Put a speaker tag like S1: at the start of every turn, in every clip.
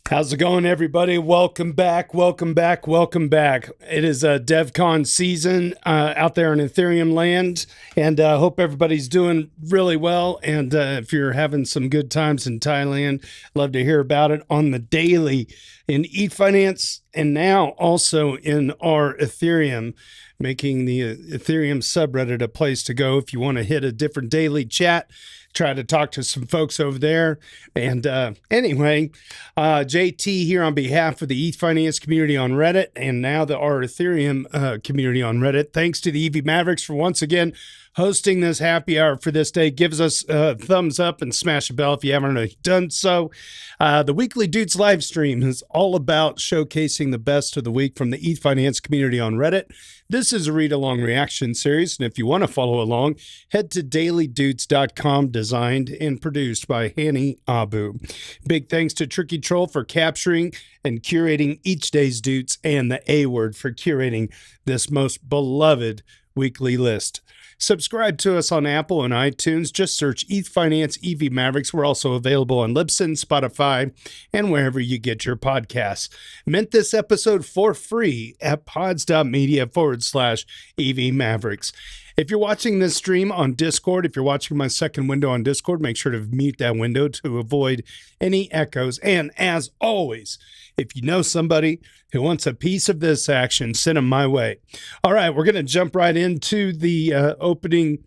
S1: How's it going, everybody? Welcome back, welcome back, welcome back. It is DevCon season out there in Ethereum land, and I hope everybody's doing really well. And if you're having some good times in Thailand, love to hear about it on the daily in Ethfinance, and now also in our Ethereum, making the Ethereum subreddit a place to go if you want to hit a different daily chat. Try to talk to some folks over there. And anyway, JT here on behalf of the Ethfinance community on Reddit and now our Ethereum community on Reddit. Thanks to the EVMavericks for once again hosting this happy hour for this day. Give us a thumbs up and smash a bell if you haven't already done so. The Weekly Doots live stream is all about showcasing the best of the week from the Ethfinance community on Reddit. This is a read-along reaction series, and if you want to follow along, head to dailydoots.com, designed and produced by Hani Abu. Big thanks to Tricky Troll for capturing and curating each day's Doots, and the A word for curating this most beloved weekly list. Subscribe to us on Apple and iTunes. Just search Ethfinance EVMavericks. We're also available on Libsyn, Spotify, and wherever you get your podcasts. Mint this episode for free at pods.media/EVMavericks. If you're watching this stream on Discord, if you're watching my second window on Discord, make sure to mute that window to avoid any echoes. And as always, if you know somebody who wants a piece of this action, send them my way. All right, we're going to jump right into the opening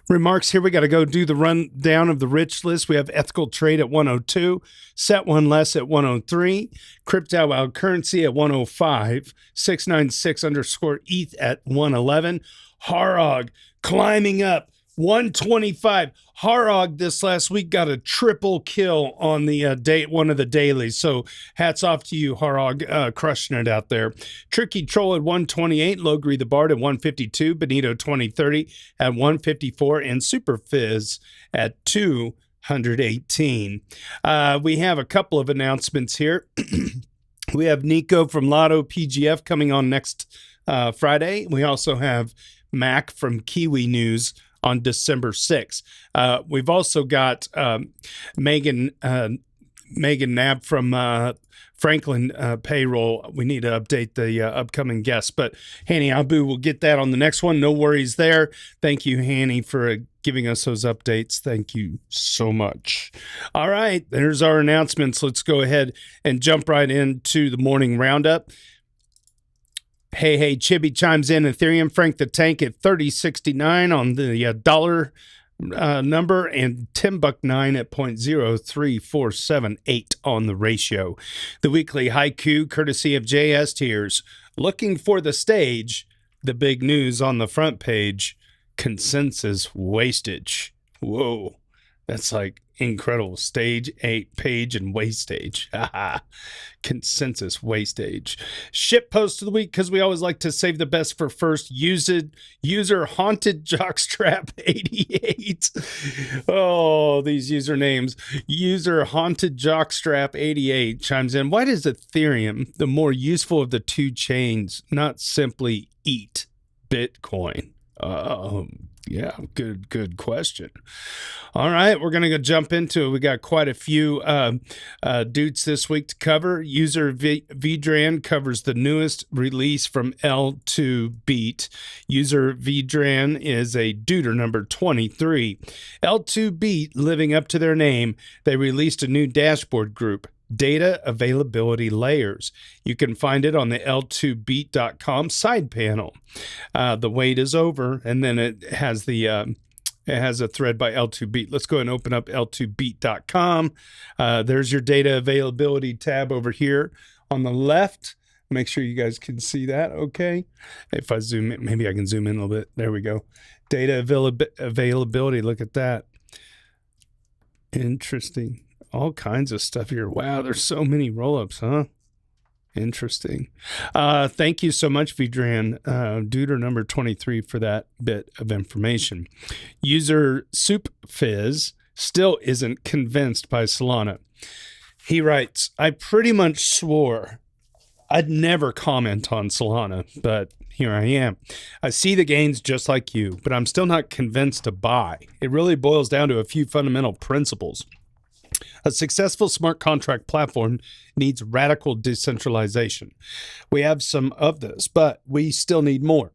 S1: remarks here. We got to go do the rundown of the rich list. We have ethical trade at 102, set one less at 103, crypto out currency at 105, 696_ETH at 111, Harog climbing up 125. Harog this last week got a triple kill on the one of the dailies. So hats off to you, Harog, crushing it out there. Tricky Troll at 128, Logri the Bard at 152, Benito 2030 at 154, and Super Fizz at 218. We have a couple of announcements here. We have Nico from Lotto PGF coming on next Friday. We also have Mac from Kiwi News on December 6th. We've also got Megan Nab from Franklin Payroll. We need to update the upcoming guests, but Hani Abu will get that on the next one. No worries there. Thank you, Hani, for giving us those updates. Thank you so much. All right, there's our announcements. Let's go ahead and jump right into the morning roundup. Hey, Chibi chimes in. Ethereum, Frank the Tank at 3069 on the dollar number, and Timbuck9 at 0.03478 on the ratio. The weekly haiku, courtesy of JS Tears. Looking for the stage, the big news on the front page, consensus wastage. Whoa, that's like incredible. Stage 8 page and wastage. Consensus wastage. Ship post of the week, because we always like to save the best for first. User haunted jockstrap 88. Oh, these usernames. User haunted jockstrap 88 chimes in. Why does Ethereum, the more useful of the two chains, not simply eat Bitcoin? Yeah, good question. All right, we're going to go jump into it. We got quite a few Doots this week to cover. User Vdran covers the newest release from L2 Beat. User Vdran is a Duder number 23. L2 Beat, living up to their name, they released a new dashboard group, Data Availability Layers. You can find it on the L2Beat.com side panel. The wait is over, and then it has a thread by L2Beat. Let's go ahead and open up L2Beat.com. There's your data availability tab over here on the left. Make sure you guys can see that, okay? If I zoom in, maybe I can zoom in a little bit. There we go. Data availability, look at that. Interesting. All kinds of stuff here. Wow, there's so many roll-ups, huh? Interesting. Thank you so much, Vdran, Duder number 23, for that bit of information. User Soup Fizz still isn't convinced by Solana. He writes, I pretty much swore I'd never comment on Solana, but here I am. I see the gains just like you, but I'm still not convinced to buy. It really boils down to a few fundamental principles. A successful smart contract platform needs radical decentralization. We have some of this, but we still need more.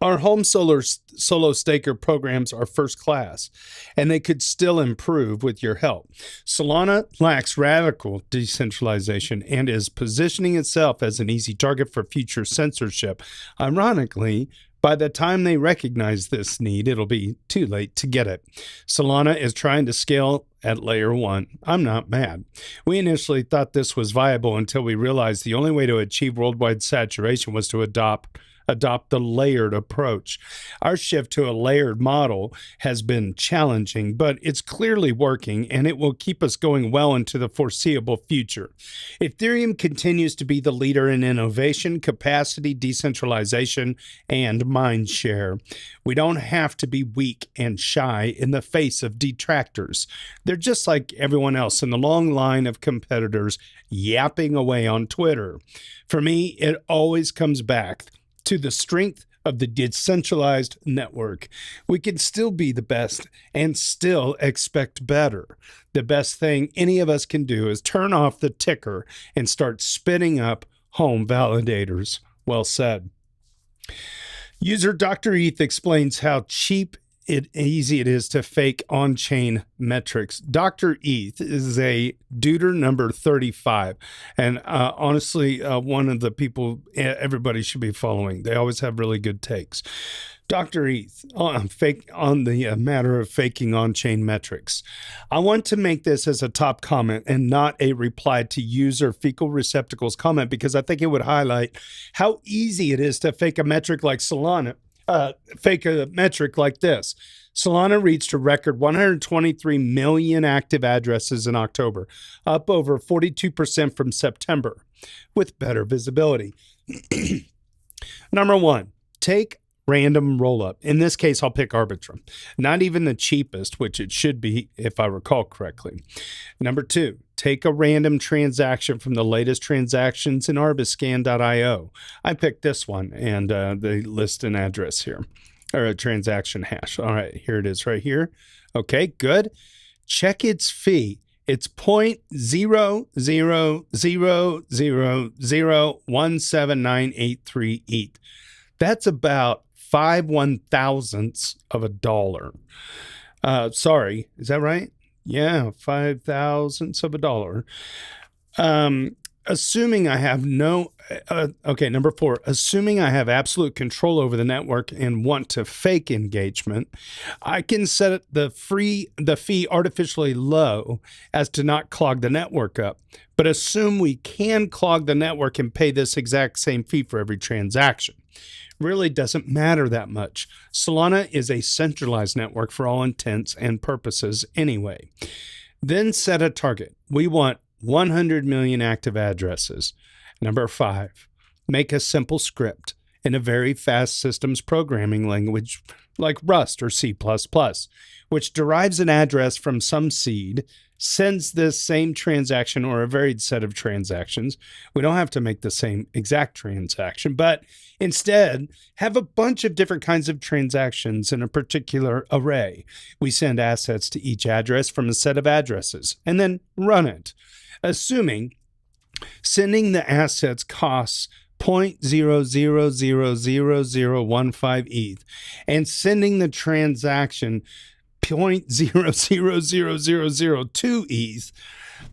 S1: Our home solo staker programs are first class, and they could still improve with your help. Solana lacks radical decentralization and is positioning itself as an easy target for future censorship. Ironically, by the time they recognize this need, it'll be too late to get it. Solana is trying to scale at layer 1. I'm not mad. We initially thought this was viable until we realized the only way to achieve worldwide saturation was to adopt the layered approach. Our shift to a layered model has been challenging, but it's clearly working, and it will keep us going well into the foreseeable future. Ethereum continues to be the leader in innovation, capacity, decentralization, and mind share. We don't have to be weak and shy in the face of detractors. They're just like everyone else in the long line of competitors yapping away on Twitter. For me, it always comes back to the strength of the decentralized network. We can still be the best and still expect better. The best thing any of us can do is turn off the ticker and start spinning up home validators. Well said. User Dr. ETH explains how easy it is to fake on-chain metrics. Dr. ETH is a duder number 35, and honestly, one of the people everybody should be following. They always have really good takes. Dr. ETH on the matter of faking on-chain metrics. I want to make this as a top comment and not a reply to user fecal receptacles comment, because I think it would highlight how easy it is to fake a metric like Solana. Fake a metric like this. Solana reached a record 123 million active addresses in October, up over 42% from September, with better visibility. Number 1, take random rollup. In this case, I'll pick Arbitrum. Not even the cheapest, which it should be if I recall correctly. Number 2, take a random transaction from the latest transactions in Arbiscan.io. I picked this one and the list and address here, or a transaction hash. All right, here it is right here. Okay, good. Check its fee. It's 0.000001793 ETH. That's about 5/1000ths of a dollar. Sorry, is that right? Yeah, 5/1000ths of a dollar. Assuming I have number 4, assuming I have absolute control over the network and want to fake engagement, I can set the fee artificially low as to not clog the network up. But assume we can clog the network and pay this exact same fee for every transaction. Really doesn't matter that much. Solana is a centralized network for all intents and purposes anyway. Then set a target. We want 100 million active addresses. Number 5, make a simple script in a very fast systems programming language like Rust or C++, which derives an address from some seed, sends this same transaction or a varied set of transactions. We don't have to make the same exact transaction, but instead have a bunch of different kinds of transactions in a particular array. We send assets to each address from a set of addresses and then run it. Assuming sending the assets costs 0.000015 ETH and sending the transaction 0.000002 ETH.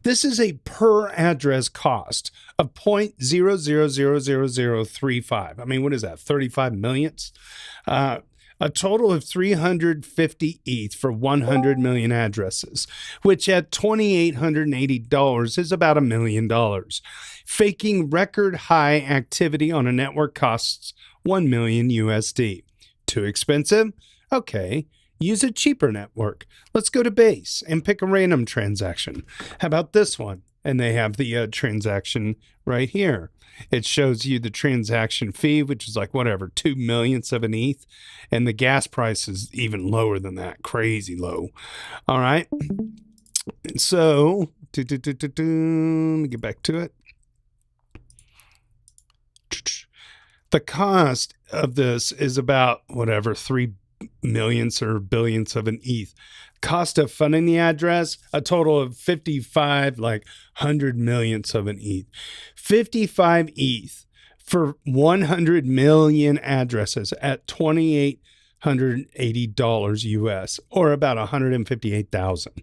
S1: This is a per address cost of 0.000035. I mean, what is that? 35 millionths? A total of 350 ETH for 100 million addresses, which at $2,880 is about $1 million. Faking record high activity on a network costs $1 million USD. Too expensive? Okay. Use a cheaper network. Let's go to Base and pick a random transaction. How about this one? And they have the transaction right here. It shows you the transaction fee, which is like whatever, 2 millionths of an ETH. And the gas price is even lower than that. Crazy low. All right. So, let me get back to it. The cost of this is about whatever, $3 millions or billions of an ETH. Cost of funding the address, a total of 55, like 100 millionths of an ETH. 55 ETH for 100 million addresses at $2,880 US, or about 158,000.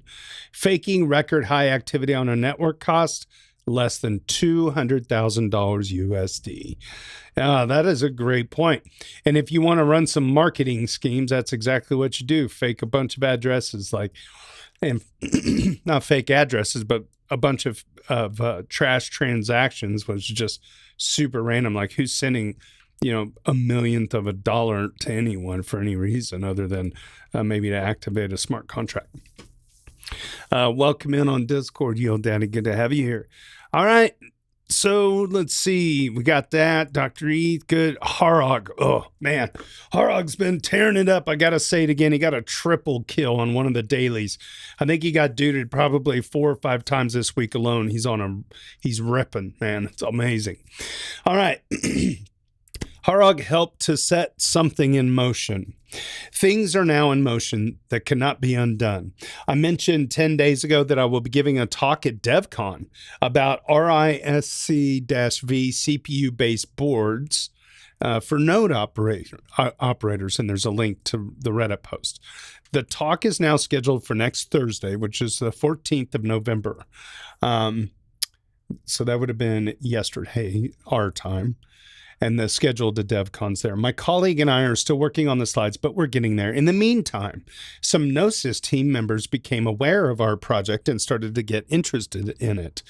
S1: Faking record high activity on a network cost less than $200,000 USD. That is a great point. And if you want to run some marketing schemes, that's exactly what you do. Fake a bunch of addresses, and not fake addresses, but a bunch of trash transactions, was just super random. Like, who's sending, a millionth of a dollar to anyone for any reason other than maybe to activate a smart contract? Welcome in on Discord, Yo Daddy. Good to have you here. All right. So let's see. We got that. Dr. Eth, good. Harrog. Oh, man. Harrog's been tearing it up. I got to say it again. He got a triple kill on one of the dailies. I think he got duded probably 4 or 5 times this week alone. He's ripping, man. It's amazing. All right. Harrog helped to set something in motion. Things are now in motion that cannot be undone. I mentioned 10 days ago that I will be giving a talk at DevCon about RISC-V CPU-based boards for node operators, and there's a link to the Reddit post. The talk is now scheduled for next Thursday, which is the 14th of November. So that would have been yesterday, our time. And the schedule to DevCon's there. My colleague and I are still working on the slides, but we're getting there. In the meantime, some Gnosis team members became aware of our project and started to get interested in it.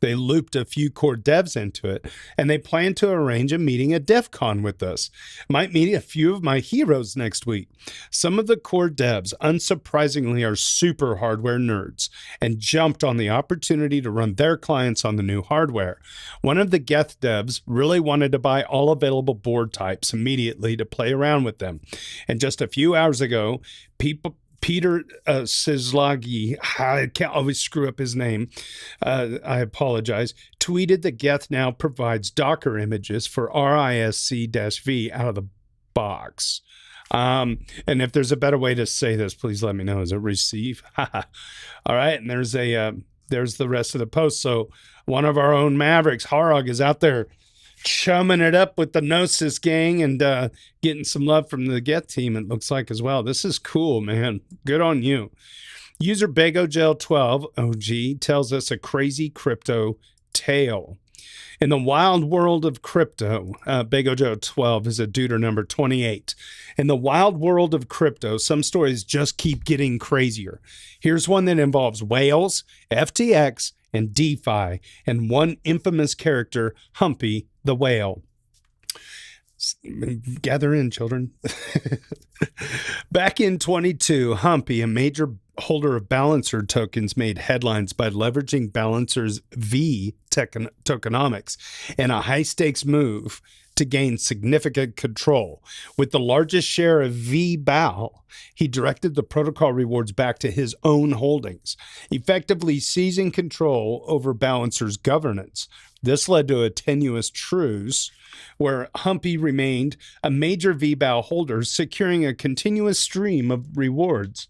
S1: They looped a few core devs into it, and they plan to arrange a meeting at DevCon with us. Might meet a few of my heroes next week. Some of the core devs, unsurprisingly, are super hardware nerds and jumped on the opportunity to run their clients on the new hardware. One of the Geth devs really wanted to buy all available board types immediately to play around with them. And just a few hours ago, Peter Sizlagi, I can't always screw up his name, I apologize, tweeted that Geth now provides Docker images for RISC-V out of the box. And if there's a better way to say this, please let me know. Is it receive? All right, and there's the rest of the post. So one of our own Mavericks, Harrog, is out there chumming it up with the Gnosis gang and getting some love from the Geth team, it looks like, as well. This is cool, man. Good on you. User BegoGel12 OG tells us a crazy crypto tale. In the wild world of crypto, BegoGel12 is a duder number 28. In the wild world of crypto, some stories just keep getting crazier. Here's one that involves whales, FTX, and DeFi, and one infamous character, Humpy the whale. Gather in, children. Back in 22, Humpy, a major holder of Balancer tokens, made headlines by leveraging Balancer's V tokenomics in a high-stakes move to gain significant control. With the largest share of VBAL, he directed the protocol rewards back to his own holdings, effectively seizing control over Balancer's governance. This led to a tenuous truce where Humpy remained a major VBAL holder, securing a continuous stream of rewards,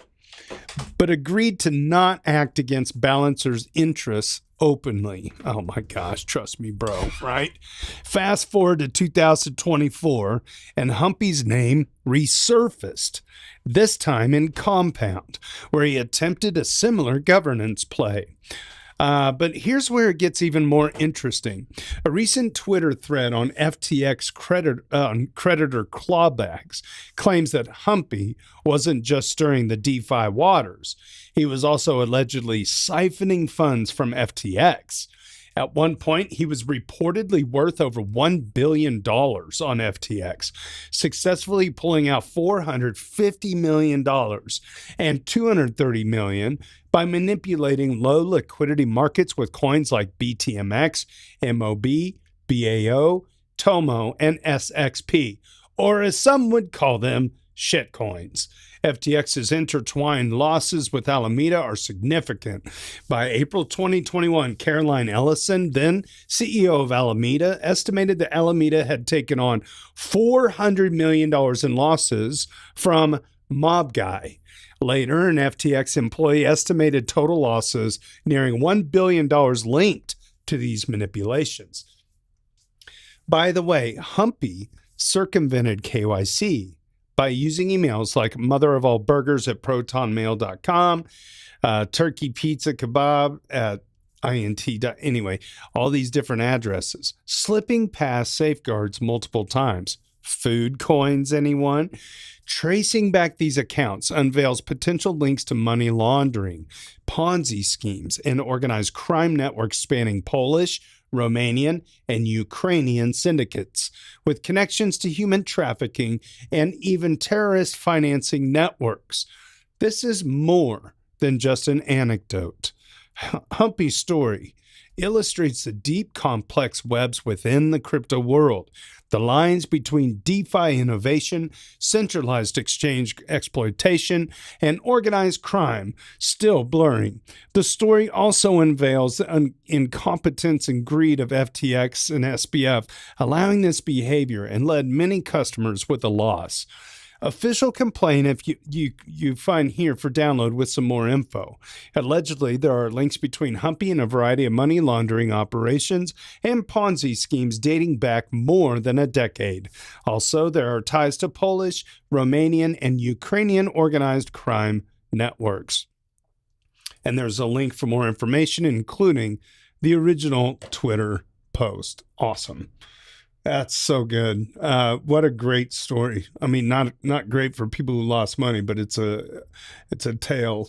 S1: but agreed to not act against Balancer's interests openly. Oh my gosh, trust me, bro, right? Fast forward to 2024, and Humpy's name resurfaced, this time in Compound, where he attempted a similar governance play. But here's where it gets even more interesting. A recent Twitter thread on FTX creditor clawbacks claims that Humpy wasn't just stirring the DeFi waters. He was also allegedly siphoning funds from FTX. At one point, he was reportedly worth over $1 billion on FTX, successfully pulling out $450 million and $230 million by manipulating low liquidity markets with coins like BTMX, MOB, BAO, TOMO, and SXP, or as some would call them, shitcoins. FTX's intertwined losses with Alameda are significant. By April 2021, Caroline Ellison, then CEO of Alameda, estimated that Alameda had taken on $400 million in losses from Mob Guy. Later, an FTX employee estimated total losses nearing $1 billion linked to these manipulations. By the way, Humpy circumvented KYC by using emails like motherofallburgers@protonmail.com, turkey pizza kebab at int. Anyway, all these different addresses, slipping past safeguards multiple times. Food coins, anyone? Tracing back these accounts unveils potential links to money laundering, Ponzi schemes, and organized crime networks spanning Polish, Romanian, and Ukrainian syndicates, with connections to human trafficking and even terrorist financing networks. This is more than just an anecdote. Humpy's story illustrates the deep, complex webs within the crypto world. The lines between DeFi innovation, centralized exchange exploitation, and organized crime still blurring. The story also unveils the incompetence and greed of FTX and SBF, allowing this behavior and led many customers with a loss. Official complaint if you find here for download with some more info. Allegedly, there are links between Humpy and a variety of money laundering operations and Ponzi schemes dating back more than a decade. Also, there are ties to Polish, Romanian, and Ukrainian organized crime networks. And there's a link for more information, including the original Twitter post. Awesome. That's so good. What a great story. I mean, not great for people who lost money, but it's a tale,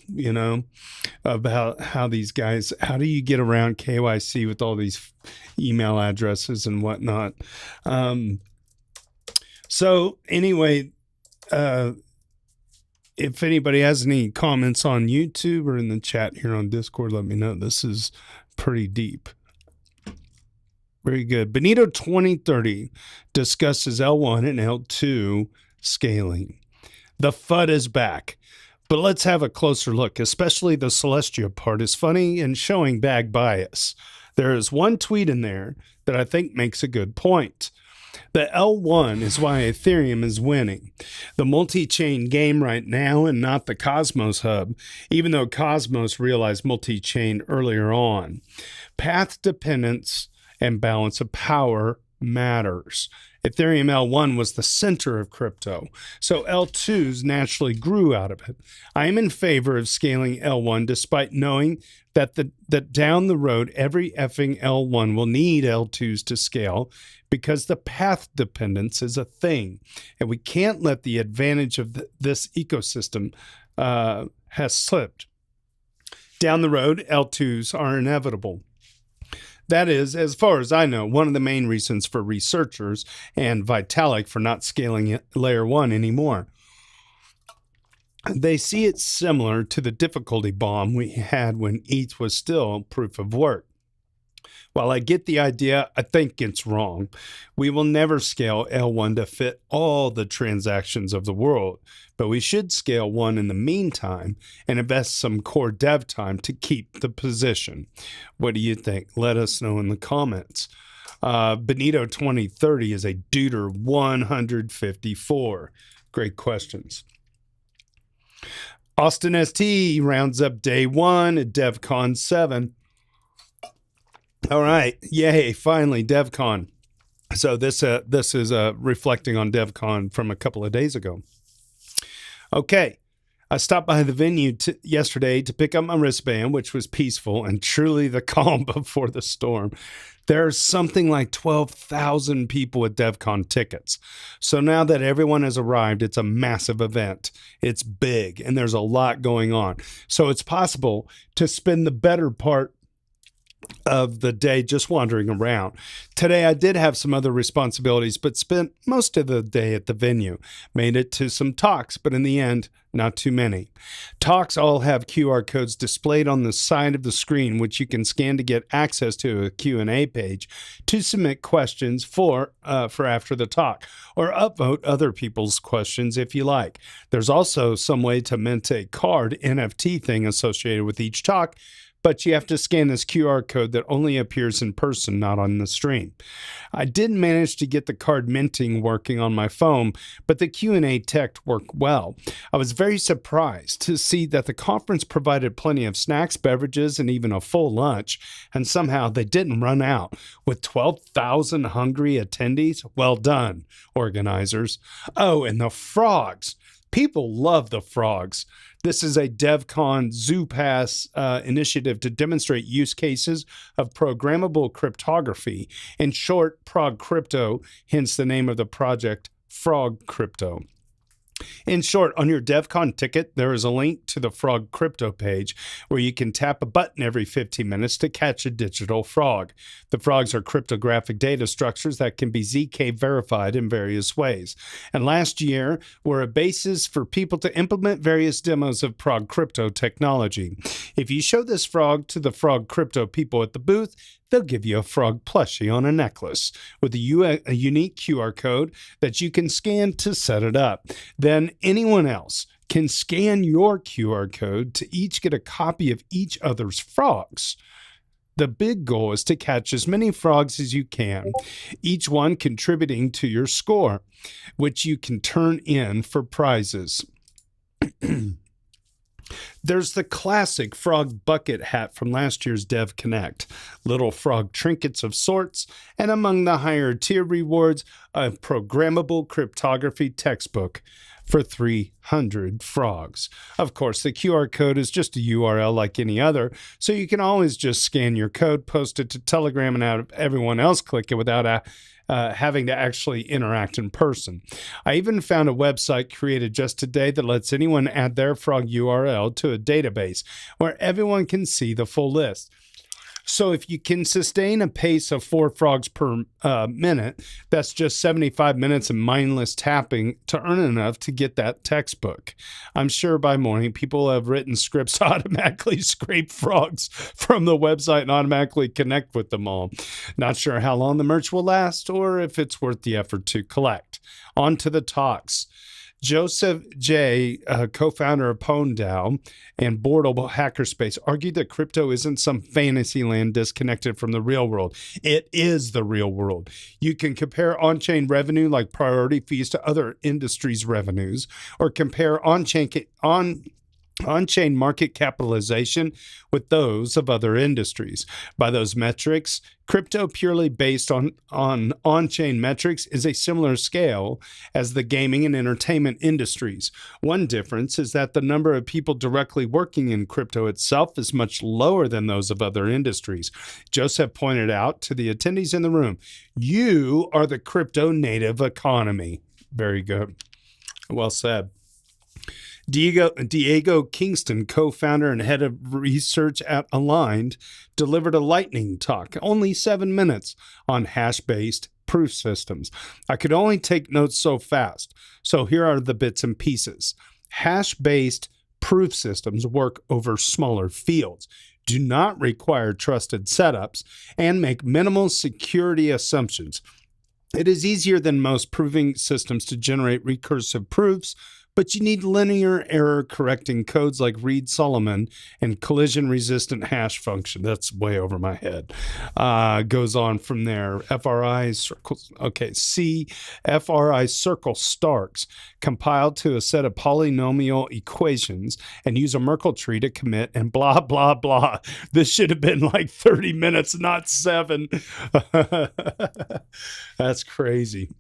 S1: about how these guys, how do you get around KYC with all these email addresses and whatnot? So anyway, if anybody has any comments on YouTube or in the chat here on Discord, let me know. This is pretty deep. Very good. Benito 2030 discusses L1 and L2 scaling. The FUD is back, but let's have a closer look, especially the Celestia part is funny and showing bag bias. There is one tweet in there that I think makes a good point. The L1 is why Ethereum is winning. The multi-chain game right now and not the Cosmos hub, even though Cosmos realized multi-chain earlier on. Path dependence and balance of power matters. Ethereum L1 was the center of crypto, so L2s naturally grew out of it. I am in favor of scaling L1 despite knowing that down the road, every effing L1 will need L2s to scale because the path dependence is a thing, and we can't let the advantage of this ecosystem has slipped. Down the road, L2s are inevitable. That is, as far as I know, one of the main reasons for researchers and Vitalik for not scaling layer 1 anymore. They see it similar to the difficulty bomb we had when ETH was still proof of work. While I get the idea, I think it's wrong. We will never scale L1 to fit all the transactions of the world, but we should scale 1 in the meantime and invest some core dev time to keep the position. What do you think? Let us know in the comments. Benito 2030 is a Duder 154. Great questions. Austin ST rounds up day 1 at DevCon 7. All right. Yay. Finally, DevCon. So this is reflecting on DevCon from a couple of days ago. Okay. I stopped by the venue yesterday to pick up my wristband, which was peaceful and truly the calm before the storm. There's something like 12,000 people with DevCon tickets. So now that everyone has arrived, it's a massive event. It's big and there's a lot going on. So it's possible to spend the better part of the day just wandering around. Today I did have some other responsibilities, but spent most of the day at the venue. Made it to some talks, but in the end, not too many. Talks all have QR codes displayed on the side of the screen, which you can scan to get access to a Q&A page to submit questions for after the talk, or upvote other people's questions if you like. There's also some way to mint a card NFT thing associated with each talk, but you have to scan this QR code that only appears in person, not on the stream. I did manage to get the card minting working on my phone, but the Q&A text worked well. I was very surprised to see that the conference provided plenty of snacks, beverages, and even a full lunch, and somehow they didn't run out. With 12,000 hungry attendees, well done, organizers. Oh, and the frogs. People love the frogs. This is a DevCon Zoo Pass initiative to demonstrate use cases of programmable cryptography. In short, Prog Crypto, hence the name of the project, Frog Crypto. In short, on your DevCon ticket, there is a link to the Frog Crypto page where you can tap a button every 15 minutes to catch a digital frog. The frogs are cryptographic data structures that can be ZK verified in various ways. And last year were a basis for people to implement various demos of Frog Crypto technology. If you show this frog to the Frog Crypto people at the booth, they'll give you a frog plushie on a necklace with a unique QR code that you can scan to set it up. Then anyone else can scan your QR code to each get a copy of each other's frogs. The big goal is to catch as many frogs as you can, each one contributing to your score, which you can turn in for prizes. There's the classic frog bucket hat from last year's Dev Connect, little frog trinkets of sorts, and among the higher tier rewards, a programmable cryptography textbook for 300 frogs. Of course, the QR code is just a URL like any other, so you can always just scan your code, post it to Telegram, and have everyone else click it without having to actually interact in person. I even found a website created just today that lets anyone add their frog URL to a database where everyone can see the full list. So if you can sustain a pace of 4 frogs per minute, that's just 75 minutes of mindless tapping to earn enough to get that textbook. I'm sure by morning people have written scripts to automatically scrape frogs from the website and automatically connect with them all. Not sure how long the merch will last or if it's worth the effort to collect. On to the talks. Joseph J., co-founder of PwnDAO and board of Hackerspace, argued that crypto isn't some fantasy land disconnected from the real world. It is the real world. You can compare on-chain revenue like priority fees to other industries' revenues, or compare on-chain market capitalization with those of other industries. By those metrics, crypto purely based on on-chain metrics is a similar scale as the gaming and entertainment industries. One difference is that the number of people directly working in crypto itself is much lower than those of other industries. Joseph pointed out to the attendees in the room, you are the crypto native economy. Very good. Well said. Diego Kingston, co-founder and head of research at Aligned, delivered a lightning talk, only 7 minutes, on hash-based proof systems. I could only take notes so fast, so here are the bits and pieces. Hash-based proof systems work over smaller fields, do not require trusted setups, and make minimal security assumptions. It is easier than most proving systems to generate recursive proofs, but you need linear error correcting codes like Reed-Solomon and collision-resistant hash function. That's way over my head. Goes on from there. FRI circles. Okay, C. FRI circle Starks compiled to a set of polynomial equations and use a Merkle tree to commit and blah, blah, blah. This should have been like 30 minutes, not 7. That's crazy.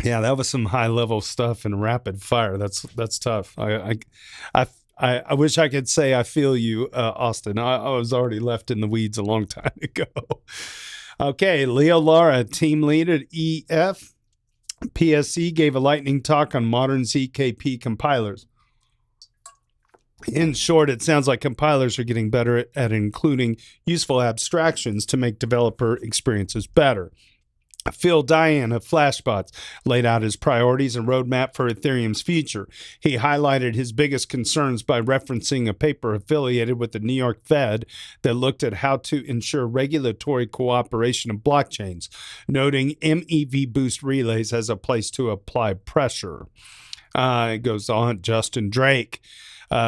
S1: Yeah, that was some high level stuff and rapid fire. That's tough. I wish I could say I feel you, Austin. I was already left in the weeds a long time ago. Okay, Leo Lara, team lead at EF PSC, gave a lightning talk on modern ZKP compilers. In short, it sounds like compilers are getting better at including useful abstractions to make developer experiences better. Phil Diane of Flashbots laid out his priorities and roadmap for Ethereum's future. He highlighted his biggest concerns by referencing a paper affiliated with the New York Fed that looked at how to ensure regulatory cooperation of blockchains, noting MEV boost relays as a place to apply pressure. It goes on, Justin Drake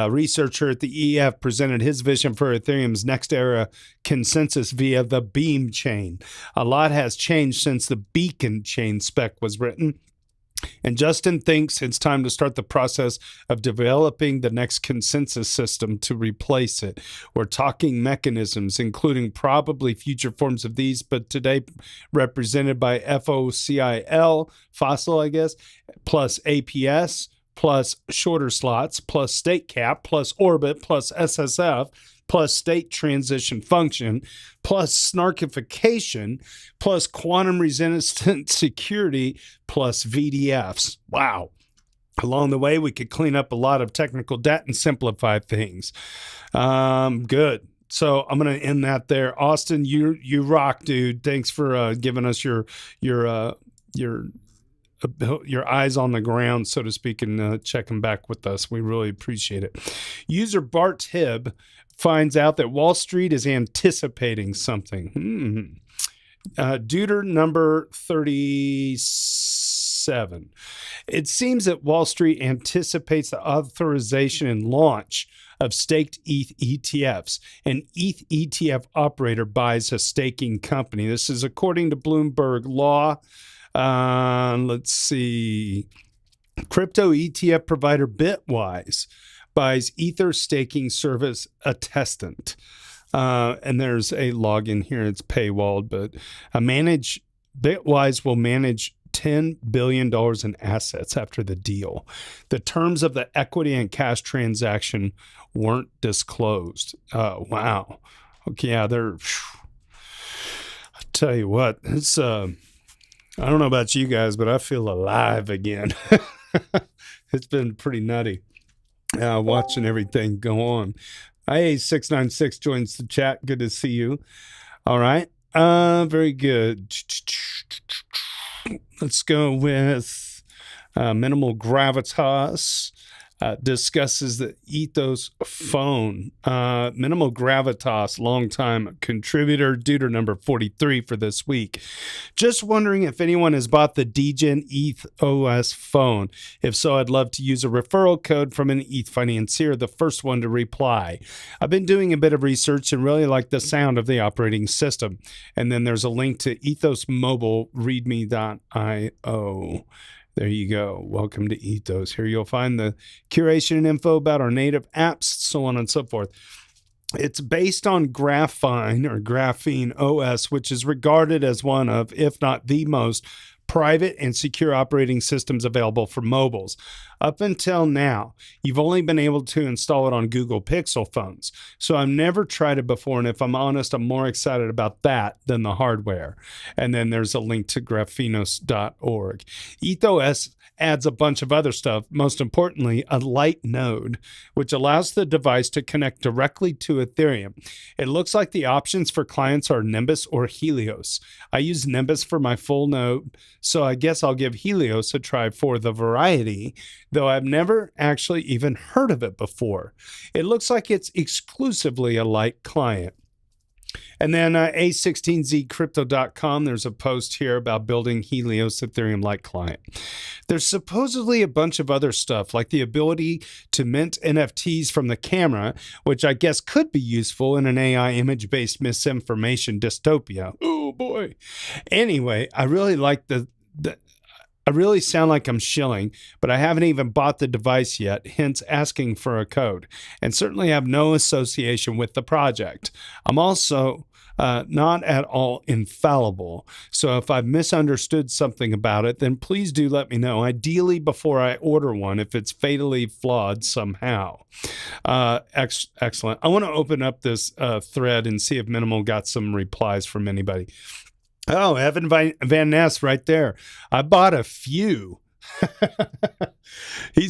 S1: Researcher at the EF presented his vision for Ethereum's next era consensus via the Beam chain. A lot has changed since the Beacon chain spec was written. And Justin thinks it's time to start the process of developing the next consensus system to replace it. We're talking mechanisms, including probably future forms of these, but today represented by FOCIL, fossil, I guess, plus APS, plus shorter slots, plus state cap, plus orbit, plus SSF, plus state transition function, plus snarkification, plus quantum resistant security, plus VDFs. Wow. Along the way, we could clean up a lot of technical debt and simplify things. Good. So I'm going to end that there. Austin, you rock, dude. Thanks for giving us your eyes on the ground, so to speak, and checking back with us. We really appreciate it. User Bart Hibb finds out that Wall Street is anticipating something. Deuter number 37. It seems that Wall Street anticipates the authorization and launch of staked ETH ETFs. An ETH ETF operator buys a staking company. This is according to Bloomberg Law. Let's see. Crypto ETF provider Bitwise buys Ether staking service Attestant. And there's a login here. It's paywalled, but Bitwise will manage $10 billion in assets after the deal. The terms of the equity and cash transaction weren't disclosed. Wow. Okay, yeah, I'll tell you what, it's I don't know about you guys, but I feel alive again. It's been pretty nutty watching everything go on. IA696 joins the chat. Good to see you. All right. Very good. Let's go with Minimal Gravitas. Discusses the Ethos phone. Minimal Gravitas, longtime contributor, Deuter number 43 for this week. Just wondering if anyone has bought the Degen ETHOS phone. If so, I'd love to use a referral code from an ETH financier, the first one to reply. I've been doing a bit of research and really like the sound of the operating system. And then there's a link to Ethos Mobile, readme.io. There you go. Welcome to Ethos. Here you'll find the curation and info about our native apps, so on and so forth. It's based on Graphene or Graphene OS, which is regarded as one of, if not the most, private and secure operating systems available for mobiles. Up until now, you've only been able to install it on Google Pixel phones. So I've never tried it before, and if I'm honest, I'm more excited about that than the hardware. And then there's a link to graphenos.org. EthOS adds a bunch of other stuff, most importantly, a light node, which allows the device to connect directly to Ethereum. It looks like the options for clients are Nimbus or Helios. I use Nimbus for my full node, so I guess I'll give Helios a try for the variety, though I've never actually even heard of it before. It looks like it's exclusively a light client. And then A16zcrypto.com, there's a post here about building Helios Ethereum Lite client. There's supposedly a bunch of other stuff, like the ability to mint NFTs from the camera, which I guess could be useful in an AI image-based misinformation dystopia. Oh, boy. Anyway, I really like I really sound like I'm shilling, but I haven't even bought the device yet, hence asking for a code, and certainly have no association with the project. I'm also not at all infallible, so if I've misunderstood something about it, then please do let me know, ideally before I order one if it's fatally flawed somehow. Excellent. I want to open up this thread and see if Minimal got some replies from anybody. Oh, Evan Van Ness right there. I bought a few. He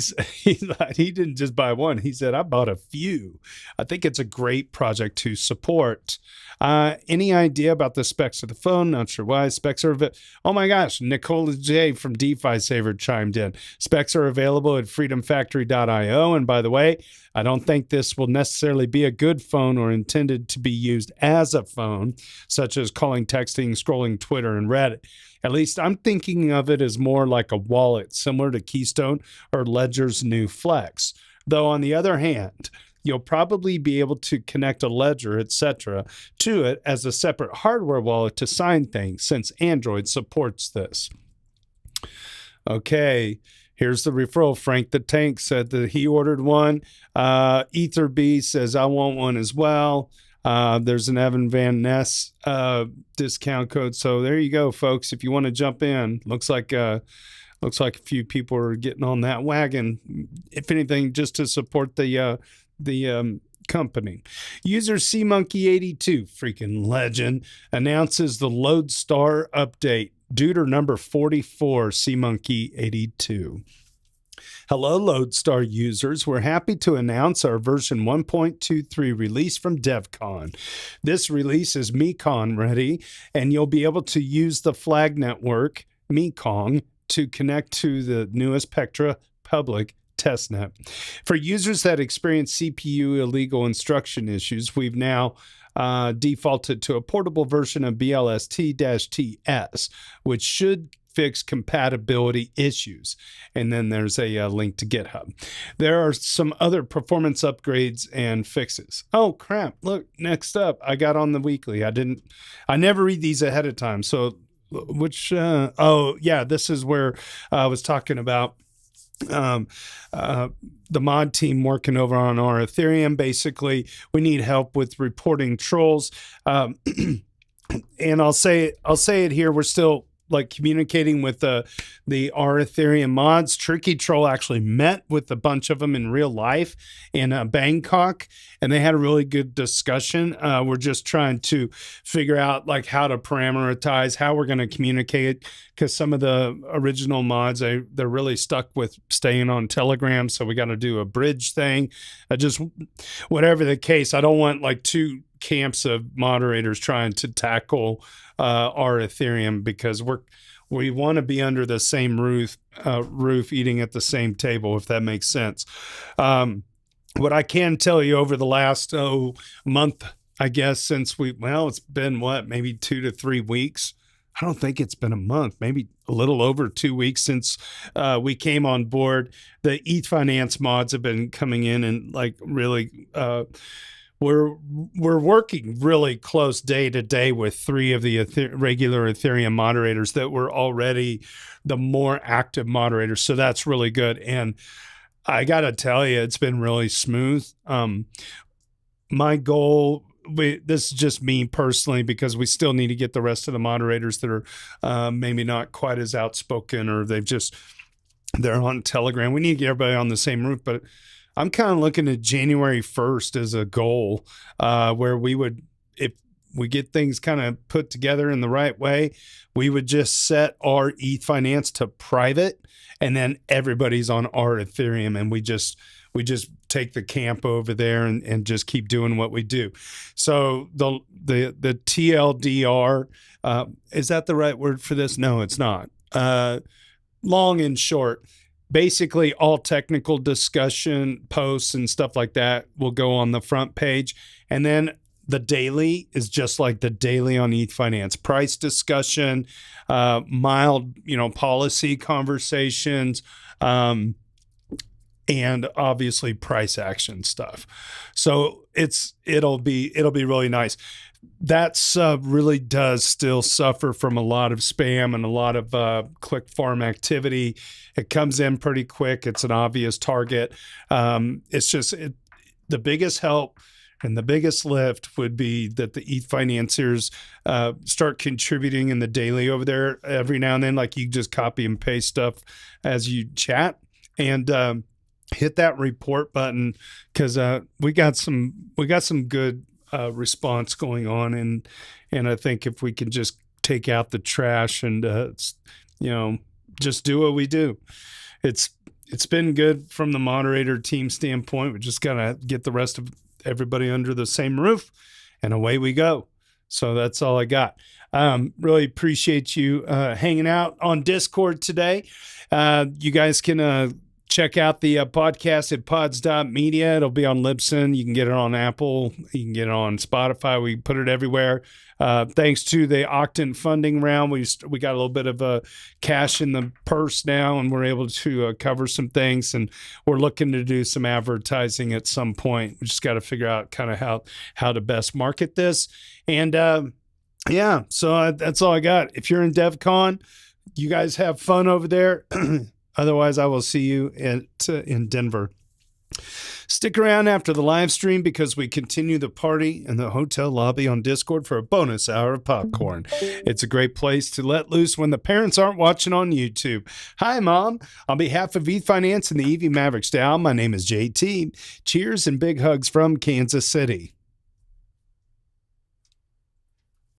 S1: didn't just buy one. He said, I bought a few. I think it's a great project to support. Any idea about the specs of the phone? Not sure why. Specs are oh my gosh, Nicola J from DeFi Saver chimed in. Specs are available at freedomfactory.io. And by the way, I don't think this will necessarily be a good phone or intended to be used as a phone, such as calling, texting, scrolling Twitter, and Reddit. At least I'm thinking of it as more like a wallet, similar to Keystone or Ledger's new Flex. Though on the other hand, you'll probably be able to connect a ledger, etc., to it as a separate hardware wallet to sign things, since Android supports this. Okay, here's the referral. Frank the Tank said that he ordered one. EtherB says, I want one as well. There's an Evan Van Ness discount code. So there you go, folks. If you want to jump in, looks like a few people are getting on that wagon. If anything, just to support the company. User CMonkey82, freaking legend, announces the Lodestar update. Duder number 44, CMonkey82. Hello, Lodestar users. We're happy to announce our version 1.23 release from DevCon. This release is Mekong ready, and you'll be able to use the flag network, Mekong, to connect to the newest Pectra public testnet. For users that experience CPU illegal instruction issues, we've now defaulted to a portable version of BLST-TS, which should fix compatibility issues. And then there's a link to GitHub. There are some other performance upgrades and fixes. Oh, crap. Look, next up, I got on the weekly. I never read these ahead of time. So this is where I was talking about the mod team working over on our Ethereum. Basically, we need help with reporting trolls. And I'll say it here. We're still communicating with the our Ethereum mods. Tricky Troll actually met with a bunch of them in real life in Bangkok, and they had a really good discussion. We're just trying to figure out how to parameterize how we're going to communicate, because some of the original mods, they're really stuck with staying on Telegram, so we got to do a bridge thing. Just whatever the case, I don't want two camps of moderators trying to tackle our Ethereum, because we want to be under the same roof, eating at the same table, if that makes sense. What I can tell you over the last month, I guess, since it's been maybe 2 to 3 weeks. I don't think it's been a month, maybe a little over 2 weeks since we came on board. The Ethfinance mods have been coming in and really. We're working really close day to day with 3 of the regular Ethereum moderators that were already the more active moderators. So that's really good. And I got to tell you, it's been really smooth. My goal, this is just me personally, because we still need to get the rest of the moderators that are maybe not quite as outspoken, or they're on Telegram. We need to get everybody on the same roof, but I'm kind of looking at January 1st as a goal, where we would, if we get things kind of put together in the right way, we would just set our Ethfinance to private, and then everybody's on our Ethereum, and we just take the camp over there and just keep doing what we do. So the TLDR, is that the right word for this? No, it's not. Long and short, basically all technical discussion posts and stuff like that will go on the front page. And then the daily is just like the daily on Ethfinance. Price discussion, mild, policy conversations, and obviously price action stuff. So it'll be really nice. That sub really does still suffer from a lot of spam and a lot of click farm activity. It comes in pretty quick. It's an obvious target. It's just the biggest help and the biggest lift would be that the Ethfinanciers start contributing in the daily over there every now and then. You just copy and paste stuff as you chat, and hit that report button, because we got some good response going on, and I think if we can just take out the trash and just do what we do, it's been good from the moderator team standpoint. We just gotta get the rest of everybody under the same roof, and away we go. So that's all I got. Really appreciate you hanging out on Discord today. You guys can Check out the podcast at pods.media. It'll be on Libsyn. You can get it on Apple. You can get it on Spotify. We put it everywhere. Thanks to the Octant funding round, we got a little bit of cash in the purse now, and we're able to cover some things. And we're looking to do some advertising at some point. We just got to figure out kind of how to best market this. And yeah, so that's all I got. If you're in DevCon, you guys have fun over there. Otherwise, I will see you in Denver. Stick around after the live stream because we continue the party in the hotel lobby on Discord for a bonus hour of popcorn. It's a great place to let loose when the parents aren't watching on YouTube. Hi, Mom. On behalf of Ethfinance and the EVMavericks DAO, my name is JT. Cheers and big hugs from Kansas City.